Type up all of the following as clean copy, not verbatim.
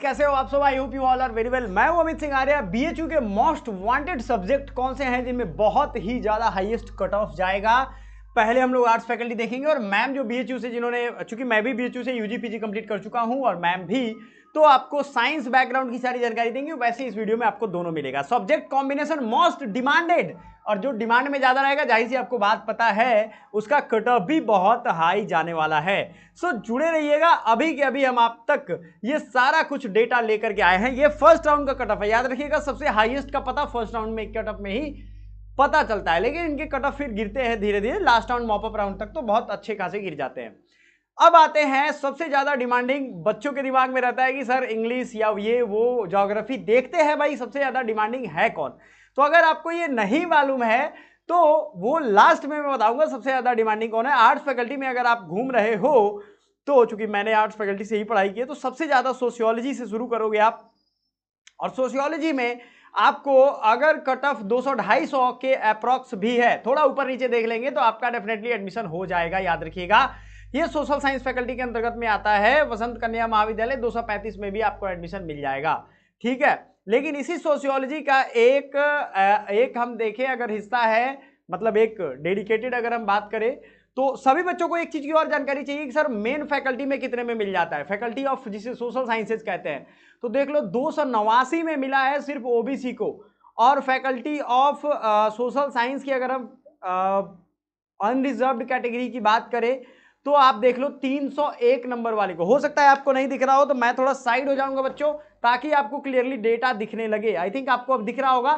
कैसे हो आप सब? I hope you all are very well. मैं हूं अमित सिंह आर्य। बीएचयू के मोस्ट वांटेड सब्जेक्ट कौन से हैं जिनमें बहुत ही ज्यादा हाईएस्ट कट ऑफ जाएगा? पहले हम लोग आर्ट्स फैकल्टी देखेंगे और मैम जो बीएचयू से जिन्होंने, चूंकि मैं भी बीएचयू से यूजी पीजी कंप्लीट कर चुका हूं और मैम भी, तो आपको साइंस बैकग्राउंड की सारी जानकारी देंगे। वैसे इस वीडियो में आपको दोनों मिलेगा। सब्जेक्ट कॉम्बिनेशन मोस्ट डिमांडेड, और जो डिमांड में ज्यादा रहेगा जाहिर सी आपको बात पता है उसका कट ऑफ भी बहुत हाई जाने वाला है। सो जुड़े रहिएगा। अभी के अभी हम आप तक ये सारा कुछ डेटा लेकर के आए हैं। ये फर्स्ट राउंड का कट ऑफ है, याद रखिएगा। सबसे हाईएस्ट का पता फर्स्ट राउंड में कट ऑफ में ही पता चलता है, लेकिन इनके कट ऑफ फिर गिरते हैं धीरे धीरे। लास्ट राउंड मॉपअप राउंड तक तो बहुत अच्छे खासे गिर जाते हैं। अब आते हैं सबसे ज्यादा डिमांडिंग, बच्चों के दिमाग में रहता है कि सर इंग्लिश या ये वो ज्योग्राफी देखते हैं भाई, सबसे ज्यादा डिमांडिंग है कौन? तो अगर आपको ये नहीं मालूम है तो वो लास्ट में मैं बताऊंगा सबसे ज्यादा डिमांडिंग कौन है। आर्ट्स फैकल्टी में अगर आप घूम रहे हो तो, चूंकि मैंने आर्ट्स फैकल्टी से ही पढ़ाई की है, तो सबसे ज्यादा सोशियोलॉजी से शुरू करोगे आप। और सोशियोलॉजी में आपको अगर कट ऑफ 200-250 के अप्रॉक्स भी है, थोड़ा ऊपर नीचे देख लेंगे तो आपका डेफिनेटली एडमिशन हो जाएगा। याद रखिएगा ये सोशल साइंस फैकल्टी के अंतर्गत में आता है। वसंत कन्या महाविद्यालय 235 में भी आपको एडमिशन मिल जाएगा, ठीक है। लेकिन इसी सोशियोलॉजी का एक हम देखें अगर हिस्सा है, मतलब एक डेडिकेटेड अगर हम बात करें, तो सभी बच्चों को एक चीज की और जानकारी चाहिए कि सर मेन फैकल्टी में कितने में मिल जाता है, फैकल्टी ऑफ जिसे सोशल साइंसेज कहते हैं। तो देख लो 289 में मिला है सिर्फ ओबीसी को। और फैकल्टी ऑफ सोशल साइंस की अगर हम अनरिजर्व्ड कैटेगरी की बात करें तो आप देख लो 301 नंबर वाले को। हो सकता है आपको नहीं दिख रहा हो तो मैं थोड़ा साइड हो जाऊंगा बच्चों, ताकि आपको क्लियरली डेटा दिखने लगे। आई थिंक आपको अब दिख रहा होगा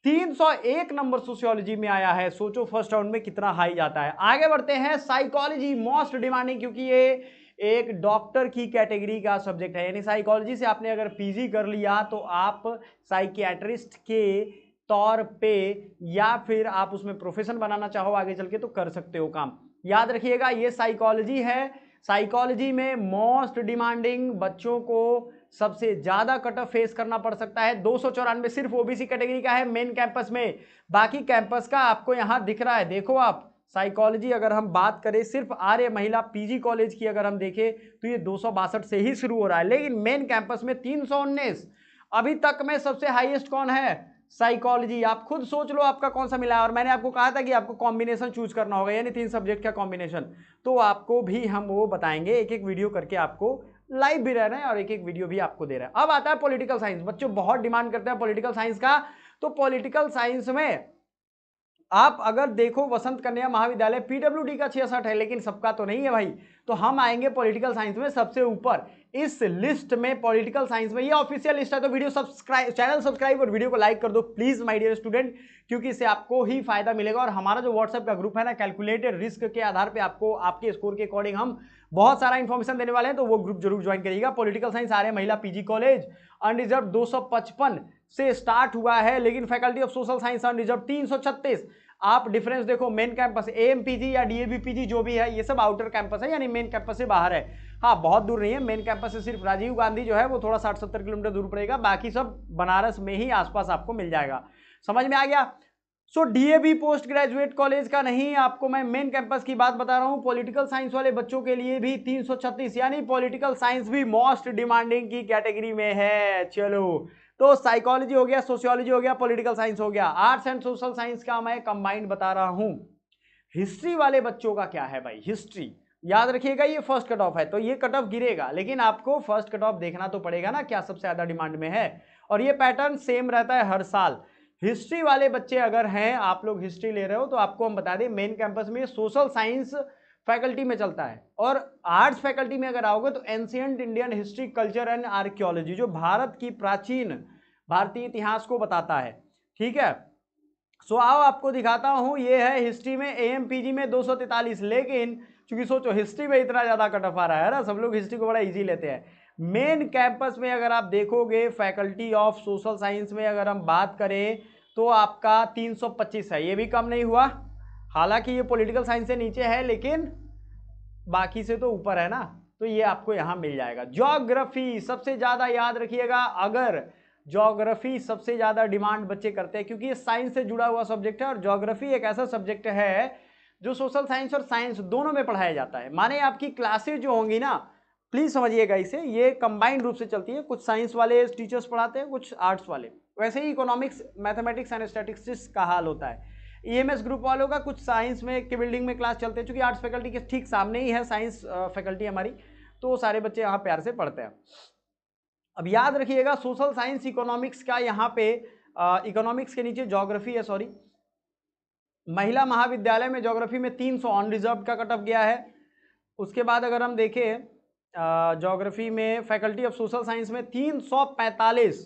301 नंबर सोशियोलॉजी में आया है। सोचो फर्स्ट राउंड में कितना हाई जाता है। आगे बढ़ते हैं, साइकोलॉजी मोस्ट डिमांडिंग, क्योंकि ये एक डॉक्टर की कैटेगरी का सब्जेक्ट है। यानी साइकोलॉजी से आपने अगर पीजी कर लिया तो आप साइकियाट्रिस्ट के तौर पे, या फिर आप उसमें प्रोफेशन बनाना चाहो आगे चल के तो कर सकते हो काम। याद रखिएगा ये साइकोलॉजी है। साइकोलॉजी में मोस्ट डिमांडिंग बच्चों को सबसे ज्यादा कट ऑफ फेस करना पड़ सकता है। 294 सिर्फ ओबीसी कैटेगरी का है मेन कैंपस में। बाकी कैंपस का आपको यहां दिख रहा है, देखो आप। साइकोलॉजी अगर हम बात करें सिर्फ आर्य महिला पीजी कॉलेज की अगर हम देखें तो ये 262 से ही शुरू हो रहा है, लेकिन मेन कैंपस में 319। अभी तक में सबसे हाईएस्ट कौन है? साइकोलॉजी। आप खुद सोच लो आपका कौन सा मिला है। और मैंने आपको कहा था कि आपको कॉम्बिनेशन चूज करना होगा, यानी 3 सब्जेक्ट का कॉम्बिनेशन। तो आपको भी हम वो बताएंगे, एक एक वीडियो करके आपको लाइव भी रह रहे हैं और एक एक वीडियो भी आपको दे रहे हैं। अब आता है पॉलिटिकल साइंस। बच्चों बहुत डिमांड करते हैं पॉलिटिकल साइंस का। तो पॉलिटिकल साइंस में आप अगर देखो वसंत कन्या महाविद्यालय पीडब्ल्यूडी का 66 है, लेकिन सबका तो नहीं है भाई। तो हम आएंगे पॉलिटिकल साइंस में सबसे ऊपर इस लिस्ट में। पॉलिटिकल साइंस में ये ऑफिशियल लिस्ट है, तो वीडियो सब्सक्राइब, चैनल सब्सक्राइब और वीडियो को लाइक कर दो प्लीज माय डियर स्टूडेंट, क्योंकि इससे आपको ही फायदा मिलेगा। और हमारा जो व्हाट्सएप का ग्रुप है ना, कैलकुलेटेड रिस्क के आधार पर आपको आपके स्कोर के अकॉर्डिंग हम बहुत सारा इंफॉर्मेशन देने वाले हैं, तो वो ग्रुप जरूर ज्वाइन करिएगा। पॉलिटिकल साइंस आर्य महिला पीजी कॉलेज अनरिजर्व 255 से स्टार्ट हुआ है, लेकिन faculty of social science unreserved 336। आप डिफरेंस देखो, मेन कैंपस एएमपीजी या डीएवीपीजी जो भी है ये सब आउटर कैंपस है, यानी मेन कैंपस से बाहर है। हाँ बहुत दूर नहीं है, मेन कैंपस से सिर्फ राजीव गांधी जो है वो थोड़ा 60-70 किलोमीटर दूर पड़ेगा, बाकी सब बनारस में ही आसपास आपको मिल जाएगा। समझ में आ गया? सो डीएवी पोस्ट ग्रेजुएट कॉलेज का नहीं, आपको मैं मेन कैंपस की बात बता रहा हूं। पॉलिटिकल साइंस वाले बच्चों के लिए भी 336, यानी पॉलिटिकल साइंस भी मोस्ट डिमांडिंग की कैटेगरी में है। चलो, तो साइकोलॉजी हो गया, सोशियोलॉजी हो गया, पॉलिटिकल साइंस हो गया। आर्ट्स एंड सोशल साइंस का मैं कंबाइंड बता रहा हूं। हिस्ट्री वाले बच्चों का क्या है भाई? हिस्ट्री याद रखिएगा ये फर्स्ट कट ऑफ है, तो ये कट ऑफ गिरेगा, लेकिन आपको फर्स्ट कट ऑफ देखना तो पड़ेगा ना, क्या सबसे ज्यादा डिमांड में है। और ये पैटर्न सेम रहता है हर साल। हिस्ट्री वाले बच्चे अगर हैं, आप लोग हिस्ट्री ले रहे हो, तो आपको हम बता दें मेन कैंपस में सोशल साइंस फैकल्टी में चलता है। और आर्ट्स फैकल्टी में अगर आओगे तो ancient Indian history culture and archaeology, जो भारत की प्राचीन भारतीय इतिहास को बताता है, ठीक है। सो आओ आपको दिखाता हूं, ये है हिस्ट्री में एएमपीजी में 243। लेकिन चूंकि सोचो हिस्ट्री में इतना ज्यादा कट ऑफ आ रहा है ना, सब लोग हिस्ट्री को बड़ा इजी लेते हैं। मेन कैंपस में अगर आप देखोगे फैकल्टी ऑफ सोशल साइंस में अगर हम बात करें तो आपका 325 है, ये भी कम नहीं हुआ। हालांकि ये पॉलिटिकल साइंस से नीचे है, लेकिन बाकी से तो ऊपर है ना, तो ये आपको यहां मिल जाएगा। ज्योग्राफी सबसे ज्यादा याद रखिएगा, अगर ज्योग्राफी सबसे ज्यादा डिमांड बच्चे करते हैं, क्योंकि ये साइंस से जुड़ा हुआ सब्जेक्ट है। और ज्योग्राफी एक ऐसा सब्जेक्ट है जो सोशल साइंस और साइंस दोनों में पढ़ाया जाता है। माने आपकी क्लासेज जो होंगी ना, प्लीज समझिएगा इसे, ये कंबाइंड रूप से चलती है, कुछ साइंस वाले टीचर्स पढ़ाते हैं, कुछ आर्ट्स वाले। वैसे ही इकोनॉमिक्स, मैथमेटिक्स एंड स्टैटिस्टिक्स का हाल होता है। ईएमएस ग्रुप वालों का कुछ साइंस में के बिल्डिंग में क्लास चलते हैं, चूंकि आर्ट्स फैकल्टी के ठीक सामने ही है साइंस फैकल्टी हमारी, तो सारे बच्चे यहाँ प्यार से पढ़ते हैं। अब याद रखिएगा सोशल साइंस इकोनॉमिक्स का यहाँ पे इकोनॉमिक्स के नीचे ज्योग्राफी है, सॉरी, महिला महाविद्यालय में ज्योग्राफी में 300 ऑन रिजर्व का कट ऑफ गया है। उसके बाद अगर हम देखें ज्योग्राफी में फैकल्टी ऑफ सोशल साइंस में 345,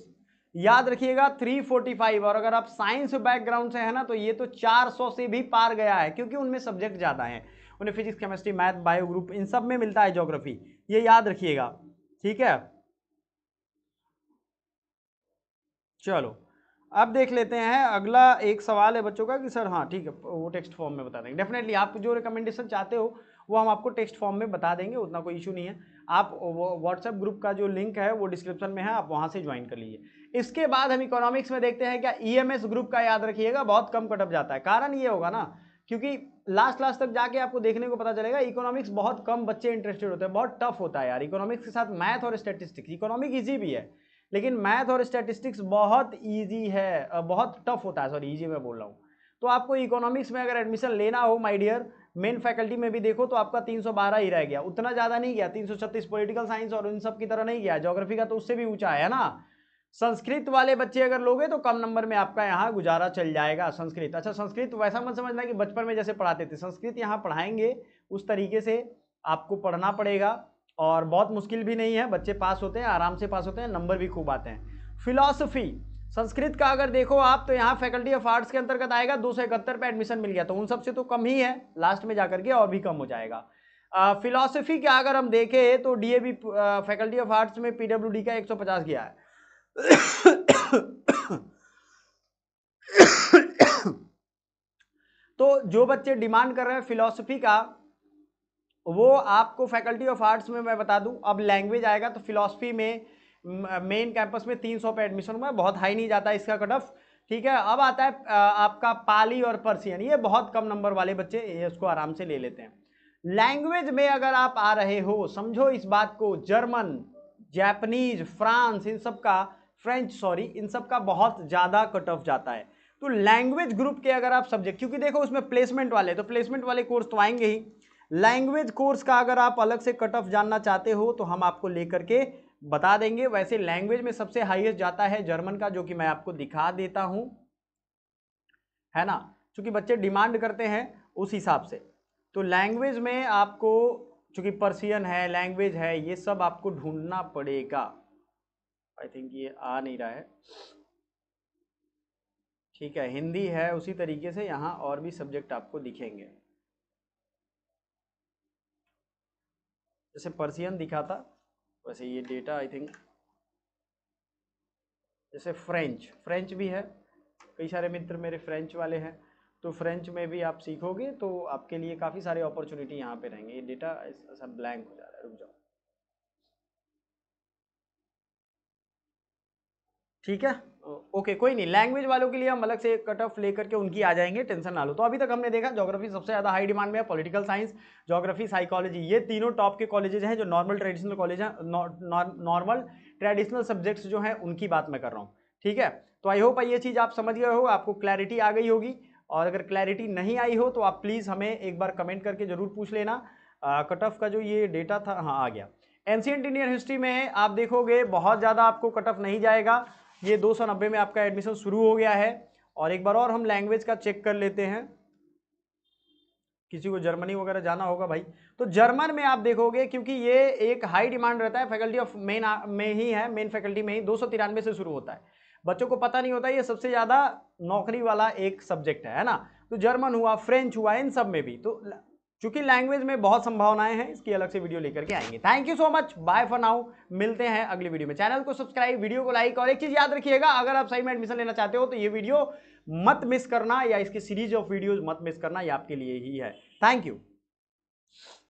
याद रखिएगा 345, और अगर आप साइंस बैकग्राउंड से है ना तो ये तो 400 से भी पार गया है, क्योंकि उनमें सब्जेक्ट ज़्यादा हैं, उन्हें physics chemistry math bio group in सब में मिलता है ज्योग्राफी, ये याद रखिएगा, ठीक है। चलो अब देख लेते हैं अगला एक सवाल है बच्चों का कि सर, हाँ ठीक है, वो टेक्स्ट फॉर्म में बता देंगे डेफिनेटली, आप जो रिकमेंडेशन चाहते हो वो हम आपको टेक्स्ट फॉर्म में बता देंगे, उतना कोई इशू नहीं है। आप व्हाट्सएप ग्रुप का जो लिंक है वो डिस्क्रिप्शन में है, आप वहाँ से ज्वाइन कर लीजिए। इसके बाद हम इकोनॉमिक्स में देखते हैं क्या ईएमएस ग्रुप का, याद रखिएगा बहुत कम कटअप जाता है। कारण ये होगा ना, क्योंकि लास्ट क्लास तक जाके आपको देखने को पता चलेगा इकोनॉमिक्स बहुत कम बच्चे इंटरेस्टेड होते हैं, बहुत टफ होता है यार इकोनॉमिक्स के साथ मैथ और स्टैटिस्टिक्स। इकोनॉमिक ईजी भी है लेकिन मैथ और स्टैटिस्टिक्स बहुत इजी है, बहुत टफ होता है, सॉरी इजी मैं बोल रहा हूँ। तो आपको इकोनॉमिक्स में अगर एडमिशन लेना हो माय डियर, मेन फैकल्टी में भी देखो तो आपका 312 ही रह गया, उतना ज़्यादा नहीं गया, 336 पॉलिटिकल साइंस और इन सब की तरह नहीं गया, ज्योग्राफी का तो उससे भी ऊंचा है ना। संस्कृत वाले बच्चे अगर लोगे तो कम नंबर में आपका यहाँ गुजारा चल जाएगा। संस्कृत, अच्छा संस्कृत वैसा मत समझना कि बचपन में जैसे पढ़ाते थे, संस्कृत यहाँ पढ़ाएंगे उस तरीके से आपको पढ़ना पड़ेगा, और बहुत मुश्किल भी नहीं है, बच्चे पास होते हैं, आराम से पास होते हैं, नंबर भी खूब आते हैं। फिलॉसफी संस्कृत का अगर देखो आप तो यहाँ फैकल्टी ऑफ आर्ट्स के अंतर्गत आएगा, 271 पे एडमिशन मिल गया, तो उन सबसे तो कम ही है, लास्ट में जाकर के और भी कम हो जाएगा। फिलॉसफी का अगर हम देखें तो डीएवी फैकल्टी ऑफ आर्ट्स में पीडब्ल्यूडी का 150 गया है। तो जो बच्चे डिमांड कर रहे हैं फिलॉसफी का, वो आपको फैकल्टी ऑफ आर्ट्स में मैं बता दूं, अब लैंग्वेज आएगा तो फिलॉसफी में मेन कैंपस में 300 पे एडमिशन हुआ है, बहुत हाई नहीं जाता इसका कट ऑफ, ठीक है। अब आता है आपका पाली और पर्सियन, ये बहुत कम नंबर वाले बच्चे इसको आराम से ले लेते हैं। लैंग्वेज में अगर आप आ रहे हो, समझो इस बात को, जर्मन, जापानीज, फ्रांस, इन सब का, फ्रेंच सॉरी, इन सब का बहुत ज़्यादा कट ऑफ जाता है। तो लैंग्वेज ग्रुप के अगर आप सब्जेक्ट, क्योंकि देखो उसमें प्लेसमेंट वाले, तो प्लेसमेंट वाले कोर्स तो आएंगे ही, लैंग्वेज कोर्स का अगर आप अलग से कट ऑफ जानना चाहते हो तो हम आपको लेकर के बता देंगे। वैसे लैंग्वेज में सबसे हाईएस्ट जाता है जर्मन का, जो कि मैं आपको दिखा देता हूं, है ना, क्योंकि बच्चे डिमांड करते हैं उस हिसाब से। तो लैंग्वेज में आपको, चूंकि पर्सियन है, लैंग्वेज है, ये सब आपको ढूंढना पड़ेगा। आई थिंक ये आ नहीं रहा है, ठीक है, हिंदी है, उसी तरीके से यहाँ और भी सब्जेक्ट आपको दिखेंगे, जैसे पर्सियन दिखा था वैसे ये डेटा आई थिंक, जैसे फ्रेंच भी है, कई सारे मित्र मेरे फ्रेंच वाले हैं, तो फ्रेंच में भी आप सीखोगे तो आपके लिए काफ़ी सारे अपॉर्चुनिटी यहाँ पे रहेंगे। ये डेटा ऐसा ब्लैंक हो जा रहा है, रुक जाओ, ठीक है, ओके कोई नहीं, लैंग्वेज वालों के लिए हम अलग से कट ऑफ लेकर के उनकी आ जाएंगे, टेंशन ना लो। तो अभी तक हमने देखा ज्योग्राफी सबसे ज़्यादा हाई डिमांड में है, पॉलिटिकल साइंस, ज्योग्राफी, साइकोलॉजी, ये तीनों टॉप के कॉलेजेस हैं जो नॉर्मल ट्रेडिशनल कॉलेज हैं, नॉर्मल ट्रेडिशनल सब्जेक्ट्स जो हैं उनकी बात मैं कर रहा हूँ, ठीक है। तो आई होप ये चीज़ आप समझ गए हो, आपको क्लैरिटी आ गई होगी, और अगर क्लैरिटी नहीं आई हो तो आप प्लीज़ हमें एक बार कमेंट करके जरूर पूछ लेना। कट ऑफ का जो ये डेटा था, हाँ आ गया। एंशिएंट इंडियन हिस्ट्री में आप देखोगे बहुत ज़्यादा आपको कट ऑफ नहीं जाएगा, ये 290 में आपका एडमिशन शुरू हो गया है। और एक बार और हम लैंग्वेज का चेक कर लेते हैं, किसी को जर्मनी वगैरह जाना होगा भाई, तो जर्मन में आप देखोगे, क्योंकि ये एक हाई डिमांड रहता है, फैकल्टी ऑफ मेन में ही है, मेन फैकल्टी में ही 293 से शुरू होता है। बच्चों को पता नहीं होता ये सबसे ज़्यादा नौकरी वाला एक सब्जेक्ट है ना। तो जर्मन हुआ, फ्रेंच हुआ, इन सब में भी, तो चूंकि लैंग्वेज में बहुत संभावनाएं हैं, इसकी अलग से वीडियो लेकर के आएंगे। Thank you so much, bye for now, मिलते हैं अगली वीडियो में। चैनल को सब्सक्राइब, वीडियो को लाइक, और एक चीज याद रखिएगा, अगर आप सही में एडमिशन लेना चाहते हो तो ये वीडियो मत मिस करना, या इसकी सीरीज ऑफ वीडियोज मत मिस करना, ये आपके लिए ही है। Thank you.